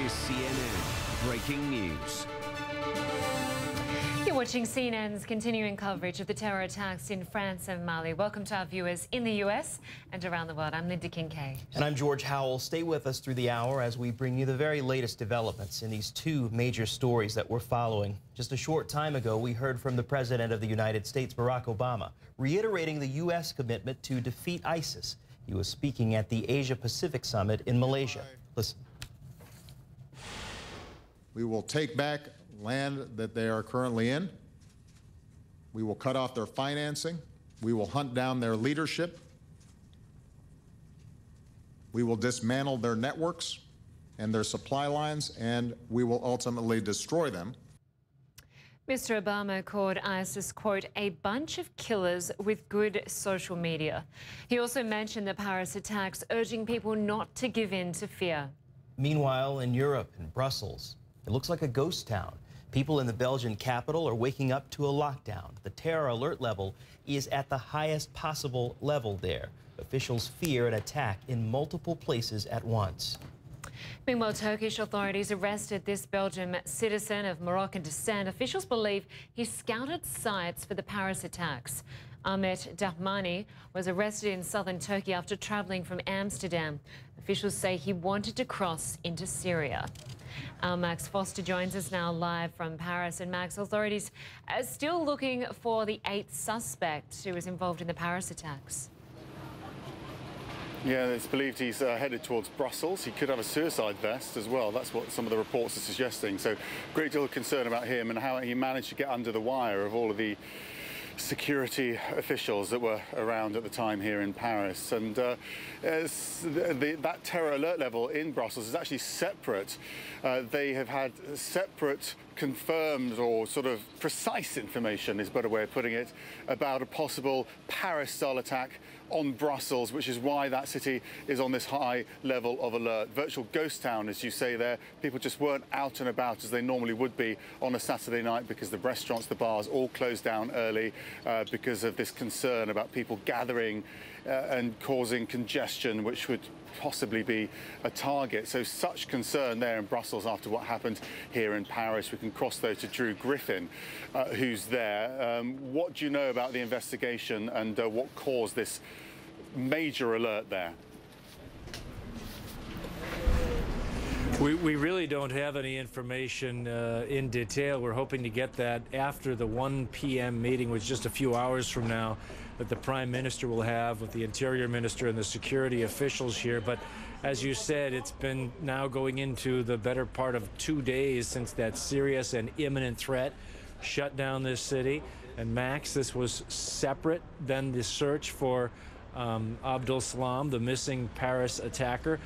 is CNN Breaking News. You're watching CNN's continuing coverage of the terror attacks in France and Mali. Welcome to our viewers in the US and around the world. I'm Lynda Kinkade. And I'm George Howell. Stay with us through the hour as we bring you the very latest developments in these two major stories that we're following. Just a short time ago, we heard from the President of the United States, Barack Obama, reiterating the U.S. commitment to defeat ISIS. He was speaking at the Asia-Pacific Summit in Malaysia. Listen. We will take back land that they are currently in. We will cut off their financing. We will hunt down their leadership. We will dismantle their networks and their supply lines, and we will ultimately destroy them. Mr. Obama called ISIS, quote, a bunch of killers with good social media. He also mentioned the Paris attacks, urging people not to give in to fear. Meanwhile, in Europe, in Brussels, it looks like a ghost town. People in the Belgian capital are waking up to a lockdown. The terror alert level is at the highest possible level there. Officials fear an attack in multiple places at once. Meanwhile, Turkish authorities arrested this Belgian citizen of Moroccan descent. Officials believe he scouted sites for the Paris attacks. Ahmet Dahmani was arrested in southern Turkey after traveling from Amsterdam. Officials say he wanted to cross into Syria. Our Max Foster joins us now live from Paris. And Max, authorities are still looking for the 8th suspect who was involved in the Paris attacks. Yeah, it's believed he's headed towards Brussels. He could have a suicide vest as well. That's what some of the reports are suggesting. So great deal of concern about him and how he managed to get under the wire of all of the security officials that were around at the time here in Paris. And that terror alert level in Brussels is actually separate. They have had separate confirmed or sort of precise information, is a better way of putting it, about a possible Paris-style attack on Brussels, which is why that city is on this high level of alert. Virtual ghost town, as you say there. People just weren't out and about as they normally would be on a Saturday night because the restaurants, the bars all closed down early because of this concern about people gathering and causing congestion, which would possibly be a target. So such concern there in Brussels after what happened here in Paris. We can cross though to Drew Griffin, who's there. What do you know about the investigation and what caused this major alert there? We really don't have any information in detail. We're hoping to get that after the 1 p.m. meeting, which is just a few hours from now, that the Prime Minister will have with the Interior Minister and the security officials here. But as you said, it's been now going into the better part of 2 days since that serious and imminent threat shut down this city. And Max, this was separate than the search for Abdul Salam, the missing Paris attacker.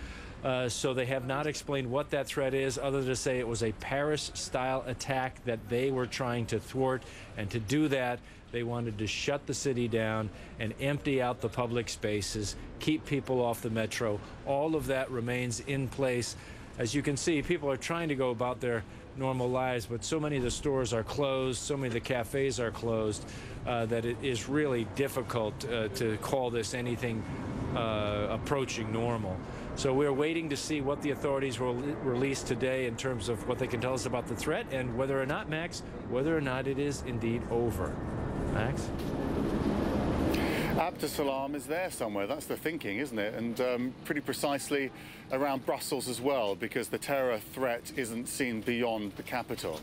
So they have not explained what that threat is, other than to say it was a Paris-style attack that they were trying to thwart. And to do that, they wanted to shut the city down and empty out the public spaces, keep people off the metro. All of that remains in place. As you can see, people are trying to go about their normal lives, but so many of the stores are closed, so many of the cafes are closed, that it is really difficult to call this anything approaching normal. So we're waiting to see what the authorities will release today in terms of what they can tell us about the threat and whether or not, Max, whether or not it is indeed over. Max? Abdul Salam is there somewhere. That's the thinking, isn't it? And pretty precisely around Brussels as well, because the terror threat isn't seen beyond the capital.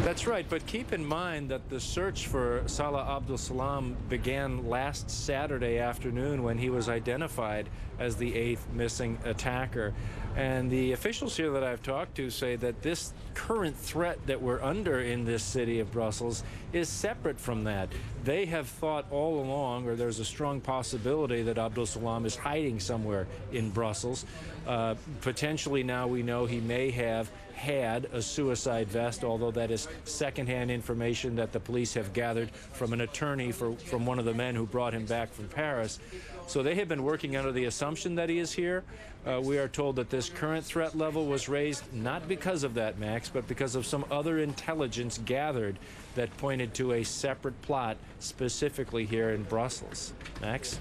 That's right, but keep in mind that the search for Salah Abdul Salam began last Saturday afternoon when he was identified as the 8th missing attacker. And the officials here that I've talked to say that this current threat that we're under in this city of Brussels is separate from that. They have thought all along, or there's a strong possibility, that Abdul Salam is hiding somewhere in Brussels. Potentially now we know he may have had a suicide vest, although that is secondhand information that the police have gathered from an attorney from one of the men who brought him back from Paris. So they have been working under the assumption that he is here. We are told that this current threat level was raised not because of that, Max, but because of some other intelligence gathered that pointed to a separate plot specifically here in Brussels. Max?